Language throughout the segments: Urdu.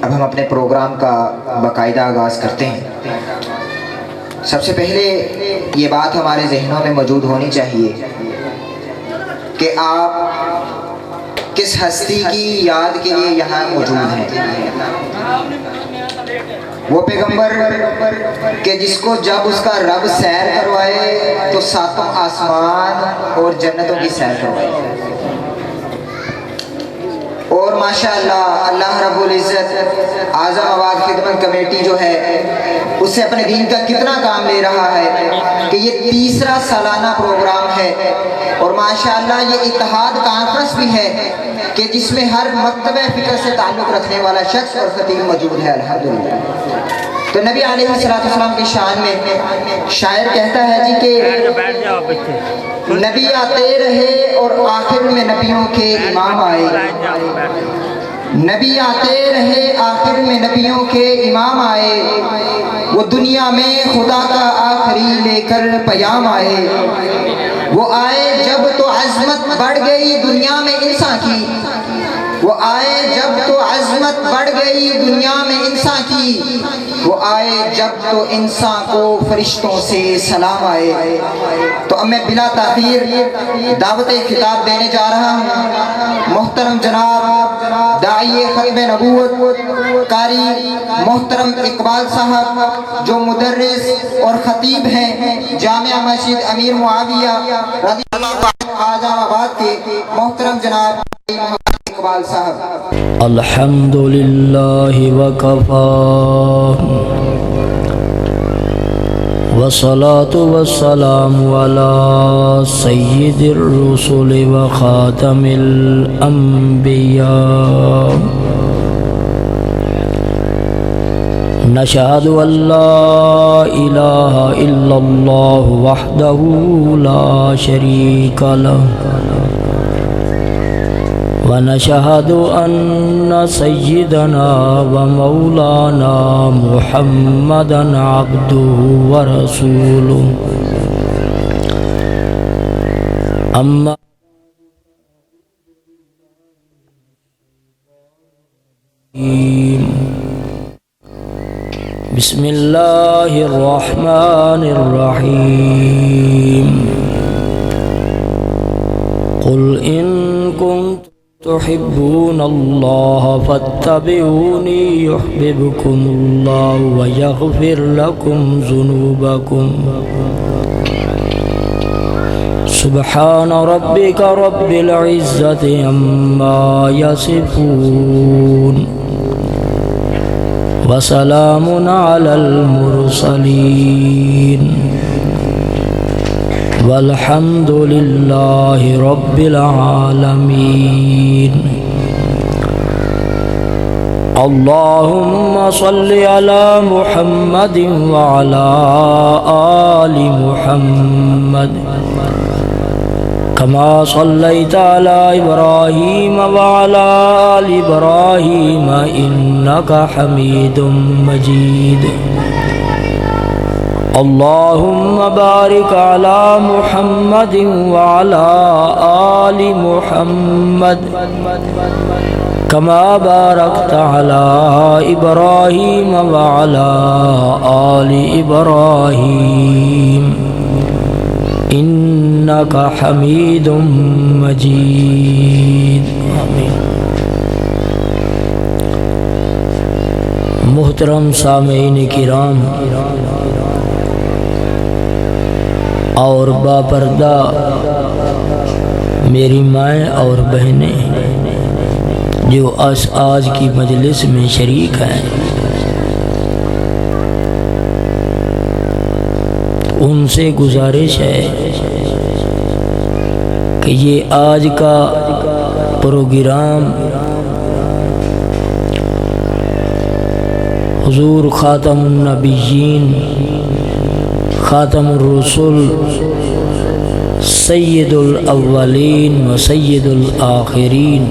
اب ہم اپنے پروگرام کا باقاعدہ آغاز کرتے ہیں۔ سب سے پہلے یہ بات ہمارے ذہنوں میں موجود ہونی چاہیے کہ آپ کس ہستی کی یاد کے لیے یہاں موجود ہیں۔ وہ پیغمبر کہ جس کو جب اس کا رب سیر کروائے تو ساتوں آسمان اور جنتوں کی سیر کروائے، اور ماشاءاللہ اللہ رب العزت اعظم آباد خدمت کمیٹی جو ہے اس سے اپنے دین کا کتنا کام لے رہا ہے کہ یہ تیسرا سالانہ پروگرام ہے، اور ماشاءاللہ یہ اتحاد کانفرنس بھی ہے کہ جس میں ہر مکتبہ فکر سے تعلق رکھنے والا شخص اور خطیب موجود ہے الحمدللہ۔ تو نبی علیہ السلام کی شان میں شاعر کہتا ہے جی کہ نبی آتے رہے اور آخر میں نبیوں کے امام آئے، نبی آتے رہے آخر میں نبیوں کے امام آئے، وہ دنیا میں خدا کا آخری لے کر پیام آئے، وہ آئے جب تو عظمت بڑھ گئی دنیا میں انسان کی، وہ آئے جب تو عظمت بڑھ گئی دنیا میں انسان کی، وہ آئے جب تو انسان کو فرشتوں سے سلام آئے۔ تو اب میں بلا تاخیر دعوت خطاب دینے جا رہا ہوں محترم جناب داعی ختم نبوت قاری محترم اقبال صاحب جو مدرس اور خطیب ہیں جامعہ مسجد امیر معاویہ رضی اللہ عنہ اعظم آباد کے محترم جناب اقبال صاحب۔ الحمدللہ وکفا والصلاة والسلام علی سید الرسل وخاتم الانبیاء، نشہد ان لا الہ الا اللہ وحدہ لا شریک لہ، ونشهد أن سيدنا ومولانا محمدا عبده ورسوله، أما بسم الله الرحمن الرحيم، قل إن كنتم تحبون الله فاتبعوني يحببكم الله ويغفر لكم ذنوبكم، سبحان ربك رب العزة عما يصفون وسلام على المرسلين والحمد للہ رب العالمین۔ اللہم صل علی محمد وعلی آل محمد کما صلیت علی ابراہیم وعلی آل ابراہیم انک حمید مجید۔ اللہم بارک علی محمد وعلی آل محمد کما بارکت علی ابراہیم وعلی آل ابراہیم انک حمید مجید۔ آمین۔ محترم سامعین کرام اور با پردہ میری مائیں اور بہنیں جو آج کی مجلس میں شریک ہیں، ان سے گزارش ہے کہ یہ آج کا پروگرام حضور خاتم النبیین خاتم الرسل سید الاولین و سید الآخرین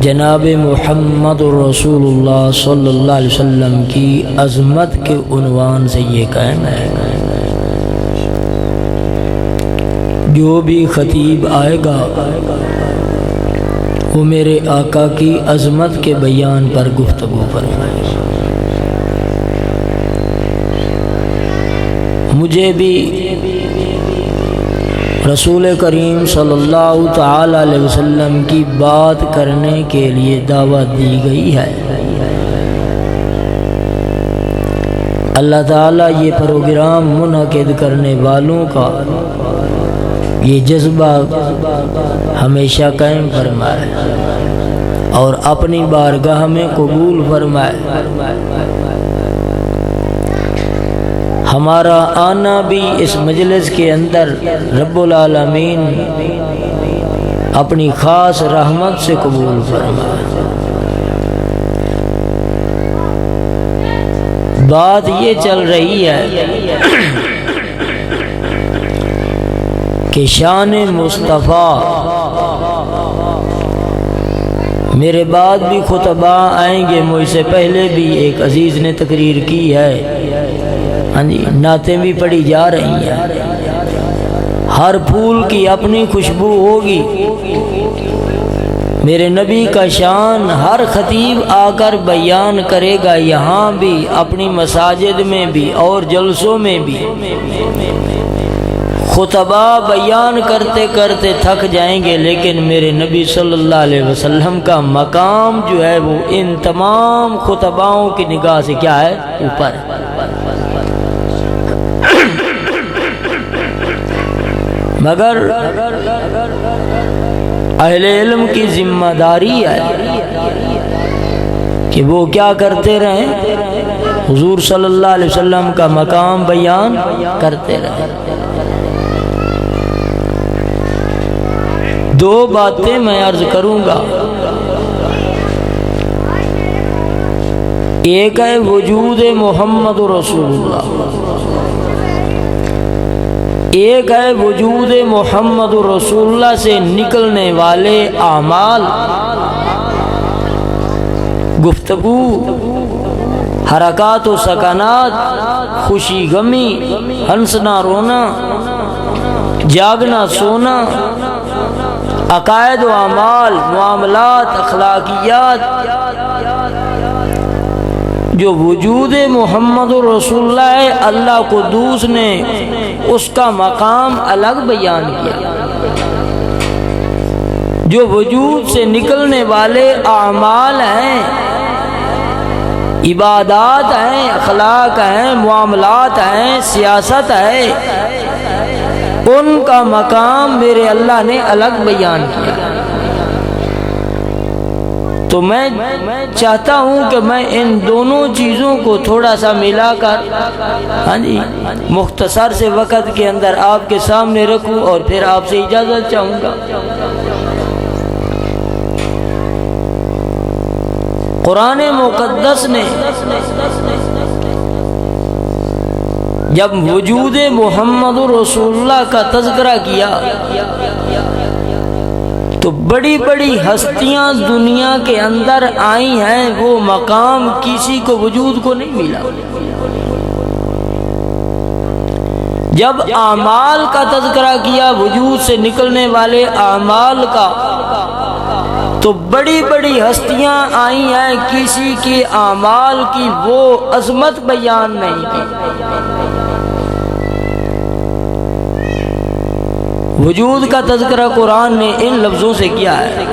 جناب محمد رسول اللہ صلی اللہ علیہ وسلم کی عظمت کے عنوان سے یہ قائم ہے۔ جو بھی خطیب آئے گا وہ میرے آقا کی عظمت کے بیان پر گفتگو فرمائے۔ مجھے بھی رسول کریم صلی اللہ تعالی علیہ وسلم کی بات کرنے کے لیے دعوت دی گئی ہے۔ اللہ تعالیٰ یہ پروگرام منعقد کرنے والوں کا یہ جذبہ ہمیشہ قائم فرمائے اور اپنی بارگاہ میں قبول فرمائے۔ ہمارا آنا بھی اس مجلس کے اندر رب العالمین اپنی خاص رحمت سے قبول فرمائے۔ بات یہ چل رہی ہے کہ شان مصطفیٰ، میرے بعد بھی خطبہ آئیں گے، مجھ سے پہلے بھی ایک عزیز نے تقریر کی ہے، ہاں جی، نعتیں بھی پڑھی جا رہی ہیں۔ ہر پھول کی اپنی خوشبو ہوگی، میرے نبی کا شان ہر خطیب آ کر بیان کرے گا، یہاں بھی، اپنی مساجد میں بھی اور جلسوں میں بھی۔ خطبہ بیان کرتے کرتے تھک جائیں گے، لیکن میرے نبی صلی اللہ علیہ وسلم کا مقام جو ہے وہ ان تمام خطباؤں کی نگاہ سے کیا ہے؟ اوپر۔ مگر اہل علم کی ذمہ داری ہے کہ وہ کیا کرتے رہیں؟ حضور صلی اللہ علیہ وسلم کا مقام بیان کرتے رہیں۔ دو باتیں میں عرض کروں گا، ایک ہے وجود محمد رسول اللہ، ایک ہے وجود محمد رسول اللہ سے نکلنے والے اعمال، گفتگو، حرکات و سکنات، خوشی غمی، ہنسنا رونا، جاگنا سونا، عقائد و اعمال، معاملات، اخلاقیات۔ جو وجود محمد رسول اللہ ہے، اللہ قدوس نے اس کا مقام الگ بیان کیا۔ جو وجود سے نکلنے والے اعمال ہیں، عبادات ہیں، اخلاق ہیں، معاملات ہیں، سیاست ہے، ان کا مقام میرے اللہ نے الگ بیان کیا۔ تو میں چاہتا ہوں کہ میں ان دونوں چیزوں کو تھوڑا سا ملا کر، ہاں جی، مختصر سے وقت کے اندر آپ کے سامنے رکھوں اور پھر آپ سے اجازت چاہوں گا۔ قرآن مقدس نے جب وجود محمد رسول اللہ کا تذکرہ کیا تو بڑی بڑی ہستیاں دنیا کے اندر آئی ہیں، وہ مقام کسی کو وجود کو نہیں ملا۔ جب اعمال کا تذکرہ کیا، وجود سے نکلنے والے اعمال کا، تو بڑی بڑی ہستیاں آئی ہیں، کسی کے اعمال کی وہ عظمت بیان نہیں کی۔ وجود کا تذکرہ قرآن نے ان لفظوں سے کیا ہے،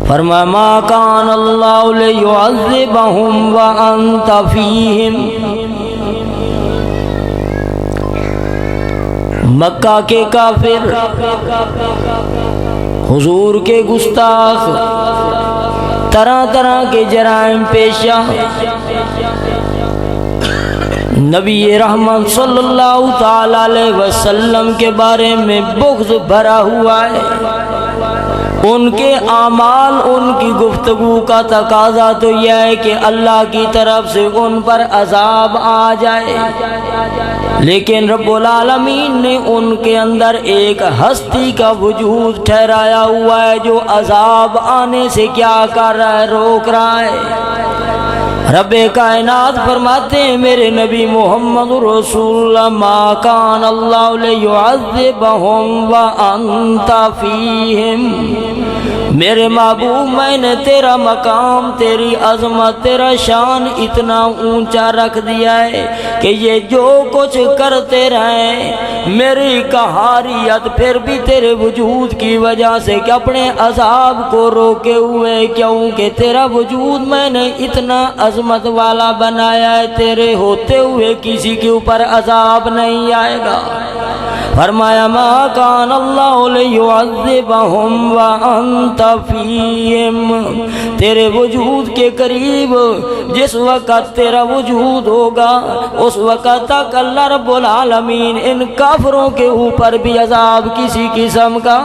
فرمایا ما کان اللہ لیعذبہم وانت فیہم۔ مکہ کے کافر، حضور کے گستاخ، طرح طرح کے جرائم پیشہ، نبی رحمت صلی اللہ تعالی علیہ وسلم کے بارے میں بغض بھرا ہوا ہے۔ ان کے اعمال، ان کی گفتگو کا تقاضا تو یہ ہے کہ اللہ کی طرف سے ان پر عذاب آ جائے، لیکن رب العالمین نے ان کے اندر ایک ہستی کا وجود ٹھہرایا ہوا ہے جو عذاب آنے سے کیا کر رہا ہے؟ روک رہا ہے۔ رب کائنات فرماتے ہیں میرے نبی محمد رسول اللہ ما کان اللہ لیعذبہم وانت فیہم، میرے محبوب میں نے تیرا مقام، تیری عظمت، تیرا شان اتنا اونچا رکھ دیا ہے کہ یہ جو کچھ کرتے رہیں میری قہاریت پھر بھی تیرے وجود کی وجہ سے کہ اپنے عذاب کو روکے ہوئے، کیونکہ تیرا وجود میں نے اتنا عظمت والا بنایا ہے، تیرے ہوتے ہوئے کسی کے اوپر عذاب نہیں آئے گا۔ فرمایا ما کان اللہ لیعذبہم وانت فیہم، تیرے وجود کے قریب جس وقت تیرا وجود ہوگا اس وقت تک اللہ رب العالمین ان کافروں کے اوپر بھی عذاب کسی قسم کا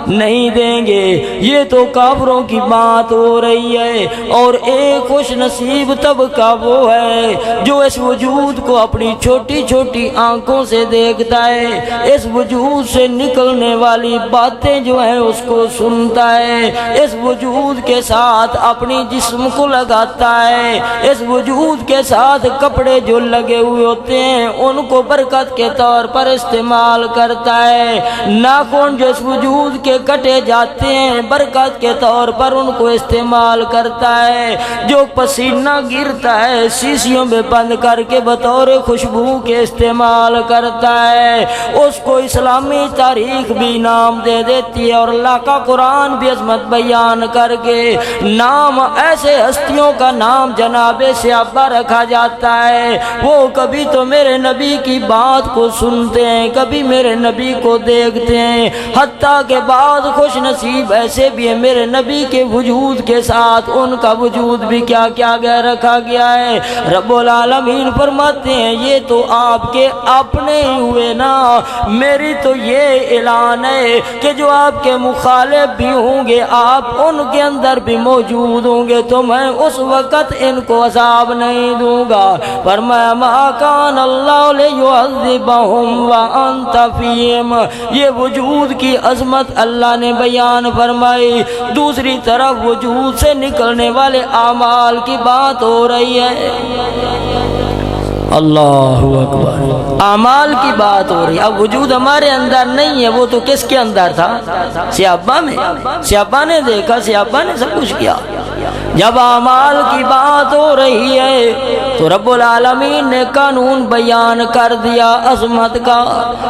نہیں دیں گے۔ یہ تو کافروں کی بات ہو رہی ہے، اور ایک خوش نصیب طبقہ وہ ہے جو اس وجود کو اپنی چھوٹی چھوٹی آنکھوں سے دیکھتا ہے، اس وجود سے نکلنے والی باتیں جو ہیں اس کو سنتا ہے، اس وجود کے ساتھ اپنی جسم کو لگاتا ہے، اس وجود کے ساتھ کپڑے جو لگے ہوئے ہوتے ہیں ان کو برکت کے طور پر استعمال کرتا ہے، ناخن جو اس وجود کے کٹے جاتے ہیں برکت کے طور پر ان کو استعمال کرتا ہے، جو پسینہ گرتا ہے شیشیوں میں بند کر کے بطور خوشبو کے استعمال کرتا ہے، اس کو اسلامی تاریخ بھی نام دے دیتی ہے، اور اللہ کا قرآن بھی عظمت بیان کر کے نام ایسے ہستیوں کا نام جناب صحابہ رکھا جاتا ہے، وہ کبھی تو میرے نبی کی بات کو سنتے ہیں، کبھی میرے نبی کو دیکھتے ہیں، حتیٰ کہ بعض خوش نصیب ایسے بھی ہیں میرے نبی کے وجود کے ساتھ ان کا وجود بھی کیا کیا گیا رکھا گیا ہے۔ رب العالمین فرماتے ہیں یہ تو آپ کے اپنے ہوئے نا، میری تو یہ اعلان ہے کہ جو آپ کے مخالف بھی ہوں گے آپ ان کے اندر بھی موجود ہوں گے تو میں اس وقت ان کو عذاب نہیں دوں گا۔ فرمایا ما کان اللہ لیعذبہم وانت فیہم، یہ وجود کی عظمت اللہ نے بیان فرمائی، دوسری طرف وجود سے نکلنے والے اعمال کی بات ہو رہی ہے۔ اللہ اکبر، اعمال کی بات ہو رہی ہے۔ اب وجود ہمارے اندر نہیں ہے، وہ تو کس کے اندر تھا؟ صحابہ میں، صحابہ نے دیکھا، صحابہ نے سب کچھ کیا۔ جب اعمال کی بات ہو رہی ہے تو رب العالمین نے قانون بیان کر دیا عظمت کا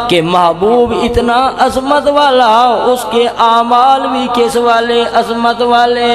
کہ محبوب اتنا عظمت والا، اس کے اعمال بھی کس والے؟ عظمت والے،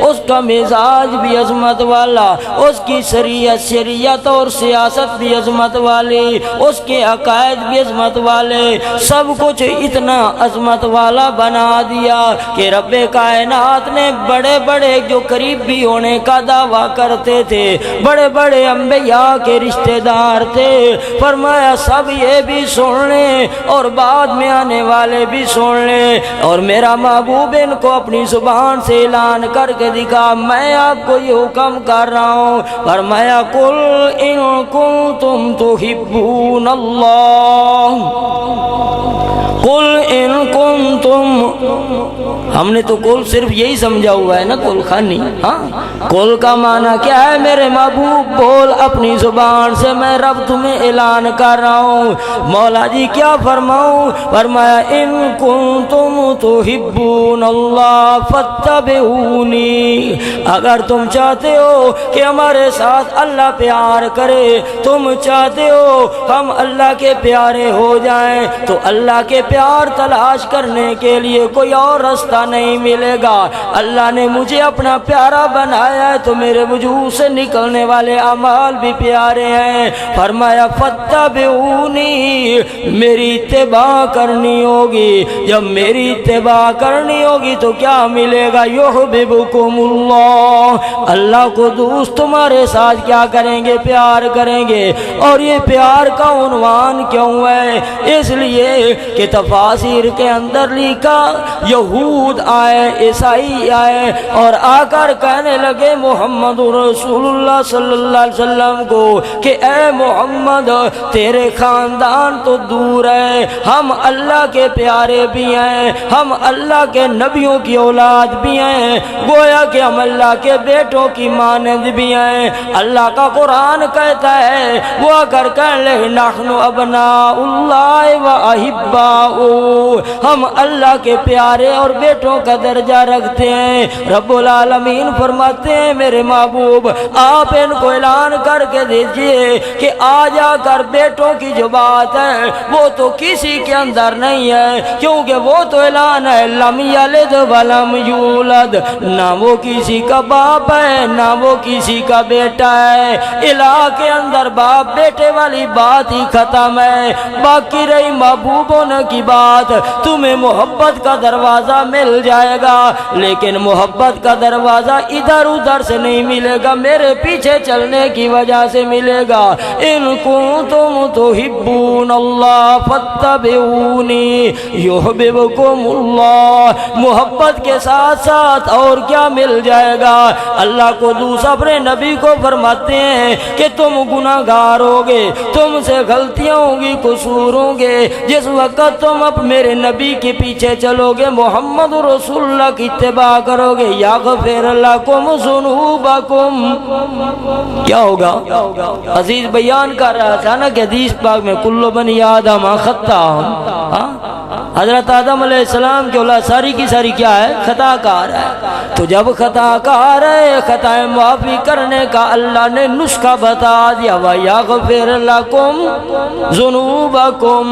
اس کا مزاج بھی عظمت والا، اس کی شریعت اور سیاست بھی عظمت والی، اس کے عقائد بھی عظمت والے، سب کچھ اتنا عظمت والا بنا دیا کہ رب کائنات نے بڑے بڑے جو قریبی ہونے کا دعویٰ کرتے تھے، بڑے بڑے انبیاء کے رشتہ دار تھے، فرمایا سب یہ بھی سن لیں اور بعد میں آنے والے بھی سن لیں، اور میرا محبوب ان کو اپنی زبان سے اعلان کر کے دکھا میں آپ کو یہ حکم کر رہا ہوں۔ فرمایا قل ان کنتم تحبون اللہ، قل ان کنتم، ہم نے تو قل صرف یہی سمجھا ہوا ہے نا، قل خانی، ہاں قل کا معنی کیا ہے؟ میرے محبوب بول اپنی زبان سے، میں رب تمہیں اعلان کر رہا ہوں۔ مولا جی کیا فرماؤں؟ فرمایا ان کنتم تحبون اللہ فاتبعونی، اگر تم چاہتے ہو کہ ہمارے ساتھ اللہ پیار کرے، تم چاہتے ہو ہم اللہ کے پیارے ہو جائیں، تو اللہ کے پیار تلاش کرنے کے لیے کوئی اور راستہ نہیں ملے گا۔ اللہ نے مجھے اپنا پیارا بنایا ہے تو میرے وجود سے نکلنے والے اعمال بھی پیارے ہیں۔ فرمایا فاتبعونی، میری اتباع کرنی ہوگی، جب میری اتباع کرنی ہوگی تو کیا ملے گا؟ یحببکم اللہ، اللہ کو دوست تمہارے ساتھ کیا کریں گے؟ پیار کریں گے۔ اور یہ پیار کا عنوان کیوں ہے؟ اس لیے کہ تفاسیر کے اندر لکھا یہود یہود آئے، عیسائی آئے اور آ کر کہنے لگے محمد رسول اللہ صلی اللہ علیہ وسلم کو کہ اے محمد تیرے خاندان تو دور ہے، ہم اللہ کے پیارے بھی ہیں، ہم اللہ کے نبیوں کی اولاد بھی ہیں، گویا کہ ہم اللہ کے بیٹوں کی مانند بھی ہیں۔ اللہ کا قرآن کہتا ہے وہ اگر کہنے لگے نحن ابناء اللہ و احباؤ، ہم اللہ کے پیارے اور بیٹوں کا درجہ رکھتے ہیں۔ رب العالمین فرماتے ہیں میرے محبوب آپ ان کو اعلان کر کے دیجئے کہ آ جا کر بیٹوں کی جو بات ہے وہ تو کسی کے اندر نہیں ہے، کیونکہ وہ تو اعلان ہے لم یلد ولم یولد، نہ وہ کسی کا باپ ہے نہ وہ کسی کا بیٹا ہے۔ الہ کے اندر باپ بیٹے والی بات ہی ختم ہے، باقی رہی محبوبوں کی بات، تمہیں محبت کا دروازہ مل جائے گا، لیکن محبت کا دروازہ ادھر ادھر سے نہیں ملے گا، میرے پیچھے چلنے کی وجہ سے ملے گا۔ ان کنتم تحبون اللہ فاتبعونی یحببکم اللہ، محبت کے ساتھ ساتھ اور کیا مل جائے گا؟ اللہ کو دوسرا اپنے نبی کو فرماتے ہیں کہ تم گناہگار ہوگے، تم سے غلطیاں ہوں گی، قصور ہوں گے، جس وقت تم اب میرے نبی کے پیچھے چلو گے، محمد رسول اللہ کی اتباع کرو گے، یغفر لکم ذنوبکم، کیا ہوگا؟ عزیز بیان کر رہا تھا نا کہ حدیث پاک میں کل بنی آدم خطا، حضرت آدم علیہ السلام کی اولاد ساری کی ساری کیا ہے؟ خطا کار ہے۔ تو جب خطا کار ہے، خطائیں معافی کرنے کا اللہ نے نسخہ بتا دیا، وَيَغْفِرْ لَكُمْ ذُنُوبَكُمْ،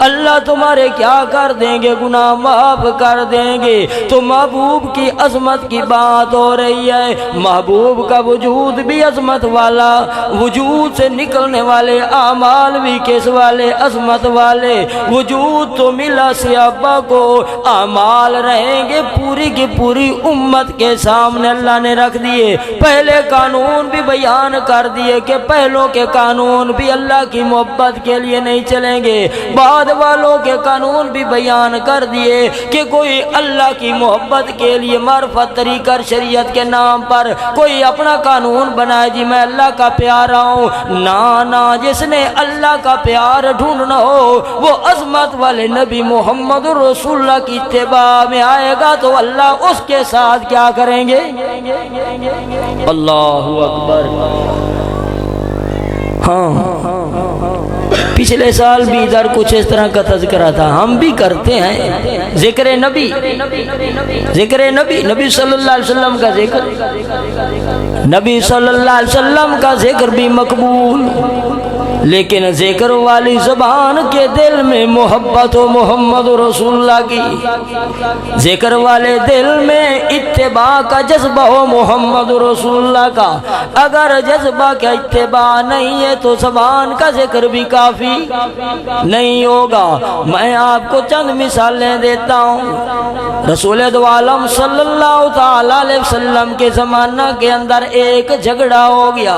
اللہ تمہارے کیا کر دیں گے؟ گناہ معاف کر دیں گے۔ تو محبوب کی عظمت کی بات ہو رہی ہے، محبوب کا وجود بھی عظمت والا، وجود سے نکلنے والے اعمال بھی کس والے؟ عظمت والے۔ وجود تو ملا صحابہ کو، اعمال رہیں گے پوری کی پوری امت کے سامنے اللہ نے رکھ دیے۔ پہلے قانون بھی بیان کر دیے کہ پہلوں کے قانون بھی اللہ کی محبت کے لیے نہیں چلیں گے، بعد والوں کے قانون بھی بیان کر دیے کہ کوئی اللہ کی محبت کے لیے معرفت طریقہ شریعت کے نام پر کوئی اپنا قانون بنائے جی میں اللہ کا پیارا ہوں، نہ جس نے اللہ کا پیار ڈھونڈنا ہو وہ عظمت والے نبی محمد رسول اللہ کی اتباع میں آئے گا تو اللہ اس کے ساتھ کیا کریں گے؟ اللہ اکبر۔ پچھلے سال بھی ادھر کچھ اس طرح کا تذکرہ تھا، ہم بھی کرتے ہیں ذکر نبی، ذکر نبی، نبی صلی اللہ علیہ وسلم کا ذکر، نبی صلی اللہ علیہ وسلم کا ذکر بھی مقبول، لیکن ذکر والی زبان کے دل میں محبت و محمد رسول اللہ کی، ذکر والے دل میں اتباع کا جذبہ ہو محمد رسول اللہ کا۔ اگر جذبہ کا اتباع نہیں ہے تو زبان کا ذکر بھی کافی نہیں ہوگا۔ میں آپ کو چند مثالیں دیتا ہوں۔ رسول دو عالم صلی اللہ تعالی علیہ وسلم کے زمانہ کے اندر ایک جھگڑا ہو گیا،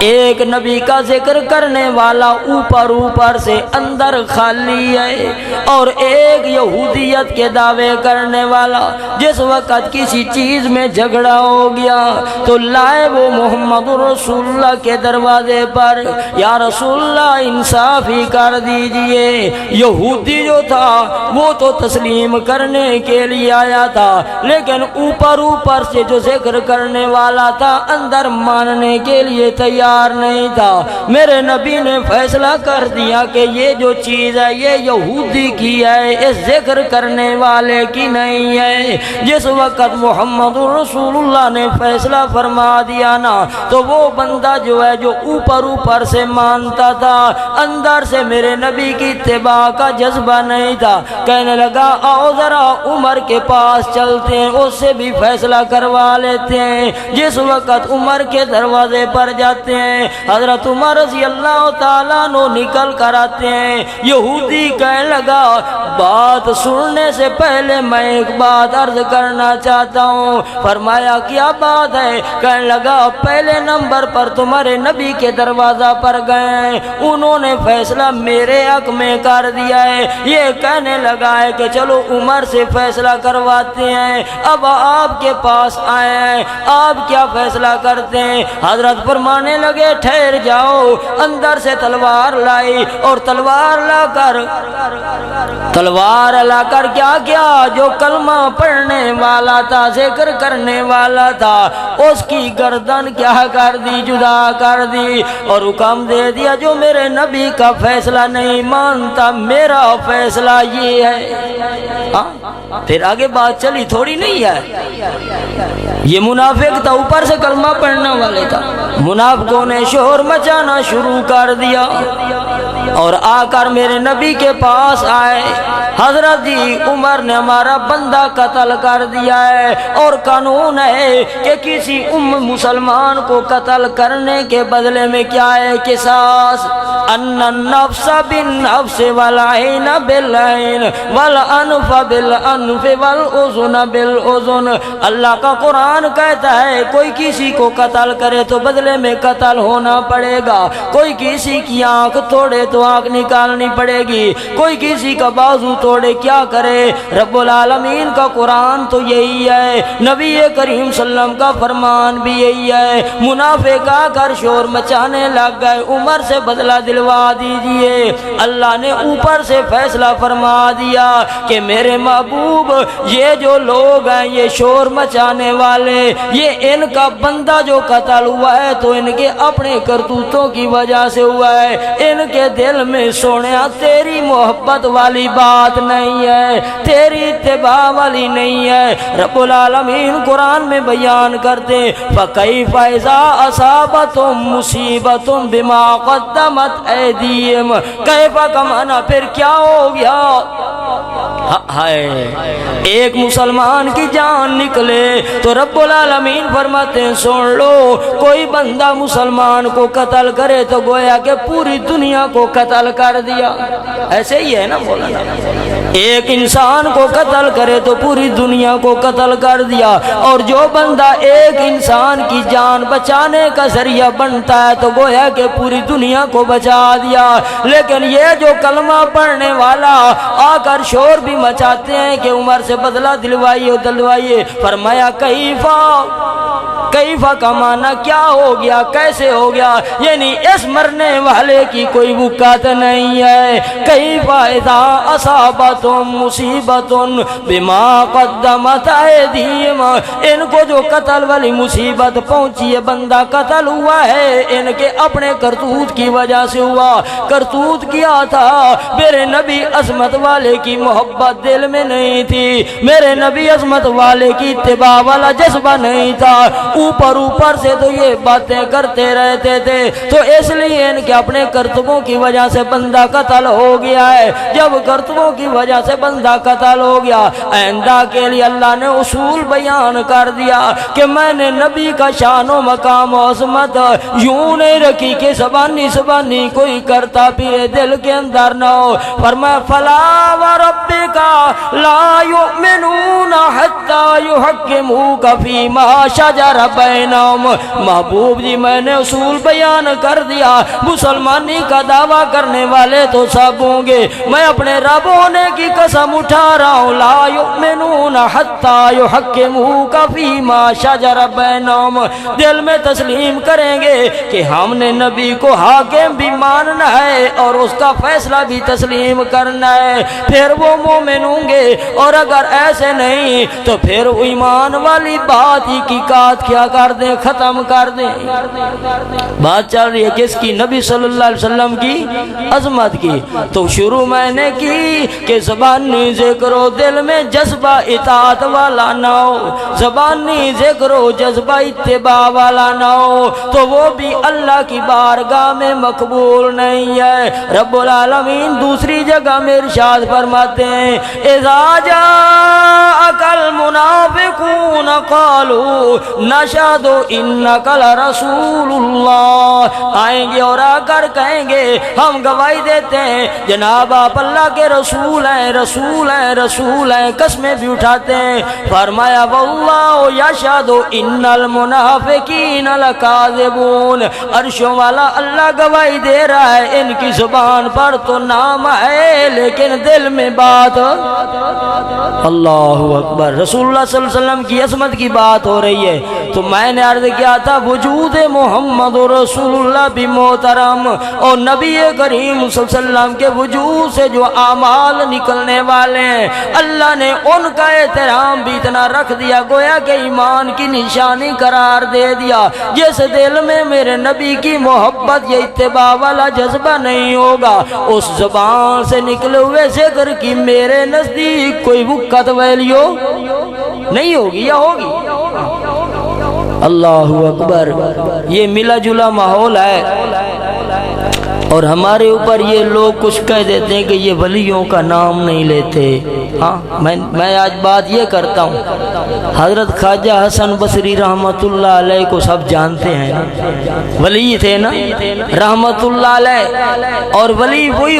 ایک نبی کا ذکر کرنے والا اوپر سے اندر خالی ہے، اور ایک یہودیت کے دعوے کرنے والا۔ جس وقت کسی چیز میں جھگڑا ہو گیا تو لائے وہ محمد رسول اللہ کے دروازے پر، یا رسول اللہ انصاف ہی کر دیجئے۔ یہودی جو تھا وہ تو تسلیم کرنے کے لیے آیا تھا، لیکن اوپر سے جو ذکر کرنے والا تھا اندر ماننے کے لیے تیار نہیں تھا۔ میرے نبی نے فیصلہ کر دیا کہ یہ جو چیز ہے یہ یہودی کی ہے، اس ذکر کرنے والے کی نہیں ہے۔ جس وقت محمد رسول اللہ نے فیصلہ فرما دیا نا تو وہ بندہ جو ہے جو اوپر سے مانتا تھا اندر سے میرے نبی کی اتباع کا جذبہ نہیں تھا، کہنے لگا آؤ ذرا عمر کے پاس چلتے ہیں، اس سے بھی فیصلہ کروا لیتے ہیں۔ جس وقت عمر کے دروازے پر جاتے ہیں، حضرت عمر رضی اللہ اللہ تعالیٰ عنہ نکل کر آتے ہیں۔ یہودی کہنے لگا بات سننے سے پہلے میں ایک بات عرض کرنا چاہتا ہوں۔ فرمایا کیا بات ہے؟ کہنے لگا پہلے نمبر پر تمہارے نبی کے دروازہ پر گئے، انہوں نے فیصلہ میرے حق میں کر دیا ہے، یہ کہنے لگا ہے کہ چلو عمر سے فیصلہ کرواتے ہیں۔ اب آپ کے پاس آئے ہیں، آپ کیا فیصلہ کرتے ہیں؟ حضرت فرمانے لگے ٹھہر جاؤ۔ اندر سے تلوار لائی اور تلوار لا کر کیا کیا؟ جو کلمہ پڑھنے والا تھا، ذکر کرنے والا تھا، اس کی گردن کیا کر دی؟ جدا کر دی، اور حکم دے دیا جو میرے نبی کا فیصلہ نہیں مانتا میرا فیصلہ یہ ہے۔ پھر آگے بات چلی تھوڑی نہیں ہے۔ یہ منافق تھا، اوپر سے کلمہ پڑھنے والے تھا۔ منافقوں نے شور مچانا شروع کر دیا اور آ کر میرے نبی کے پاس آئے، حضرت جی عمر نے ہمارا بندہ قتل کر دیا ہے، اور قانون ہے کہ کسی مسلمان کو قتل کرنے کے بدلے میں کیا ہے؟ قصاص۔ ان النفس بالنفس والعین بالعین والانف بالانف والاذن بالاذن۔ اللہ کا قرآن کہتا ہے کوئی کسی کو قتل کرے تو بدلے میں قتل ہونا پڑے گا، کوئی کسی کی آنکھ توڑے تو آنکھ نکالنی پڑے گی، کوئی کسی کا بازو توڑے کیا کرے؟ رب العالمین کا قرآن تو یہی ہے، نبی کریم صلی اللہ علیہ وسلم کا فرمان بھی یہی ہے۔ منافق آ کر شور مچانے لگ گئے، عمر سے بدلہ دلوا دیجئے۔ اللہ نے اوپر سے فیصلہ فرما دیا کہ میرے محبوب یہ جو لوگ ہیں، یہ شور مچانے والے، یہ ان کا بندہ جو قتل ہوا ہے تو ان کے اپنے کرتوتوں کی وجہ سے ہوا ہے، ان کے دل میں سونیا تیری محبت والی بات نہیں ہے، تیری اتباع والی نہیں ہے۔ رب العالمین قرآن میں بیان کرتے فَكَيْفَ إِذَا أَصَابَتْهُم مُّصِيبَةٌ بِمَا قَدَّمَتْ أَيْدِيهِمْ کیفا کمانا پھر کیا ہو گیا؟ ایک مسلمان کی جان نکلے تو رب العالمین فرماتے ہیں سن لو، کوئی بندہ مسلمان کو قتل کرے تو گویا کہ پوری دنیا کو قتل کر دیا۔ ایسے ہی ہے نا مولانا، ایک انسان کو قتل کرے تو پوری دنیا کو قتل کر دیا، اور جو بندہ ایک انسان کی جان بچانے کا ذریعہ بنتا ہے تو گویا کہ پوری دنیا کو بچا دیا۔ لیکن یہ جو کلمہ پڑھنے والا آ کر شور بھی مچاتے ہیں کہ عمر سے بدلہ دلوائیے، فرمایا کیفا کا معنی کیا ہو گیا، کیسے ہو گیا؟ یعنی اس مرنے والے کی کوئی وقت نہیں ہے۔ کیفا اذا اصابتهم مصیبت بما قدمت ایدیہم، ان کو جو قتل والی مصیبت پہنچی ہے، بندہ قتل ہوا ہے ان کے اپنے کرتوت کی وجہ سے ہوا۔ کرتوت کیا تھا؟ میرے نبی عظمت والے کی محبت دل میں نہیں تھی، میرے نبی عظمت والے کی اتباع والا جذبہ نہیں تھا، اوپر سے تو یہ باتیں کرتے رہتے تھے، تو اس لیے ان کے اپنے کرتبوں کی وجہ سے بندہ قتل ہو گیا ہے۔ جب کرتبوں کی وجہ سے بندہ قتل ہو گیا، آئندہ کے لیے اللہ نے اصول بیان کر دیا کہ میں نے نبی کا شان و مقام و عظمت یوں نہیں رکھی کہ زبانی کوئی کرتا پیے دل کے اندر نہ ہو۔ فرمایا فلا وربک لا یؤمنون حتی یحکموک فیما شجر بینہم۔ محبوب جی میں نے اصول بیان کر دیا، مسلمانی کا دعویٰ کرنے والے تو سب ہوں گے، میں اپنے رب ہونے کی قسم اٹھا رہا ہوں، لا یؤمنون حتی یحکموک فیما شجر بینہم، دل میں تسلیم کریں گے کہ ہم نے نبی کو حاکم بھی ماننا ہے اور اس کا فیصلہ بھی تسلیم کرنا ہے، پھر وہ مومن ہوں گے۔ اور اگر ایسے نہیں تو پھر ایمان والی بات ہی کی کات کیا کر دیں، ختم کر دیں۔ بات چل رہی ہے کس کی؟ نبی صلی اللہ علیہ وسلم کی عظمت کی۔ تو شروع میں نے کی کہ زبانی ذکر و دل میں جذبہ اطاعت والا نہ ہو، زبانی ذکر و جذبہ اتباع والا نہ ہو تو وہ بھی اللہ کی بارگاہ میں مقبول نہیں ہے۔ رب العالمین دوسری جگہ میں ارشاد فرماتے ہیں اذا جاءک المنافقون قالوا یشہدو انک لرسول اللہ، آئیں گے اور آ کر کہیں گے ہم گواہی دیتے ہیں جناب آپ اللہ کے رسول ہیں، رسول ہیں، رسول ہیں، قسمیں بھی اٹھاتے ہیں۔ فرمایا واللہ یشہد ان المنافقین لکاذبون، عرشوں والا اللہ گواہی دے رہا ہے ان کی زبان پر تو نام ہے لیکن دل میں بات۔ اللہ اکبر، رسول اللہ صلی اللہ علیہ وسلم کی عظمت کی بات ہو رہی ہے تو میں نے عرض کیا تھا وجود محمد رسول اللہ بھی محترم، اور نبی کریم صلی اللہ علیہ وسلم کے وجود سے جو اعمال نکلنے والے ہیں اللہ نے ان کا احترام بھی اتنا رکھ دیا گویا کہ ایمان کی نشانی قرار دے دیا۔ جس دل میں میرے نبی کی محبت یا اتباع والا جذبہ نہیں ہوگا اس زبان سے نکلے ہوئے ذکر کی میرے نزدیک کوئی وقت ویلیو نہیں ہوگی یا ہوگی؟ اللہ اکبر، یہ ملا جلا ماحول ہے اور ہمارے اوپر یہ لوگ کچھ کہہ دیتے ہیں کہ یہ ولیوں کا نام نہیں لیتے۔ ہاں میں آج بات یہ کرتا ہوں، حضرت خواجہ حسن بصری رحمت اللہ علیہ کو سب جانتے ہیں، ولی تھے نا رحمت اللہ علیہ، اور ولی وہی